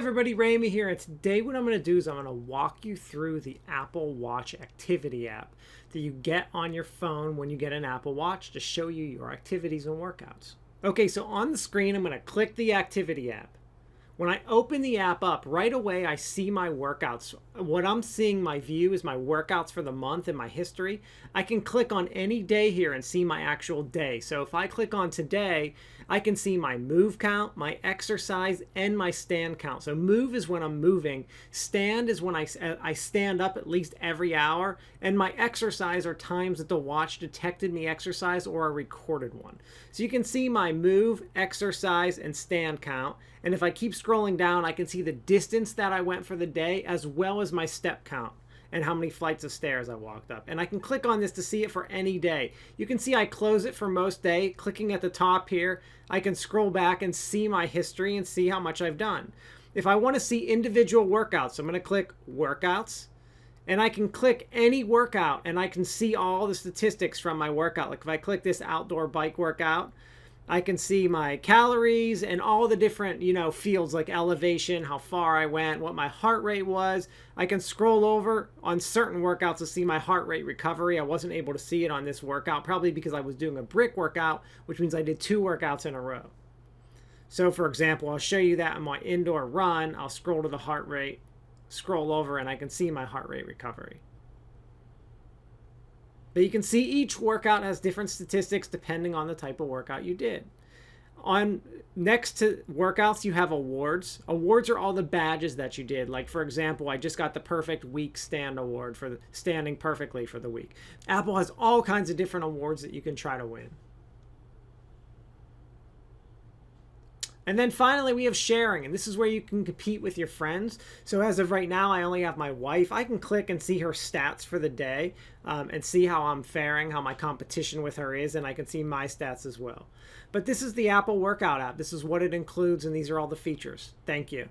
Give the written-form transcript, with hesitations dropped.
everybody, Ramey here, and today what I'm going to do is I'm going to walk you through the Apple Watch activity app that you get on your phone when you get an Apple Watch to show you your activities and workouts. Okay, so on the screen I'm going to click the activity app. When I open the app up, right away I see my workouts. What I'm seeing, my view, is my workouts for the month and my history. I can click on any day here and see my actual day. So if I click on today, I can see my move count, my exercise, and my stand count. So move is when I'm moving. Stand is when I stand up at least every hour. And my exercise are times that the watch detected me exercise or a recorded one. So you can see my move, exercise, and stand count. And if I keep scrolling down, I can see the distance that I went for the day as well as my step count and how many flights of stairs I walked up. And I can click on this to see it for any day. You can see I close it for most day. Clicking at the top here, I can scroll back and see my history and see how much I've done. If I want to see individual workouts, I'm going to click workouts. And I can click any workout and I can see all the statistics from my workout. Like if I click this outdoor bike workout, I can see my calories and all the different, fields like elevation, how far I went, what my heart rate was. I can scroll over on certain workouts to see my heart rate recovery. I wasn't able to see it on this workout, probably because I was doing a brick workout, which means I did 2 workouts in a row. So for example, I'll show you that in my indoor run. I'll scroll to the heart rate, scroll over, and I can see my heart rate recovery. But you can see each workout has different statistics depending on the type of workout you did. Next to workouts, you have awards. Awards are all the badges that you did. Like for example, I just got the perfect week stand award for standing perfectly for the week. Apple has all kinds of different awards that you can try to win. And then finally, we have sharing, and this is where you can compete with your friends. So as of right now, I only have my wife. I can click and see her stats for the day and see how I'm faring, how my competition with her is, and I can see my stats as well. But this is the Apple Workout app. This is what it includes, and these are all the features. Thank you.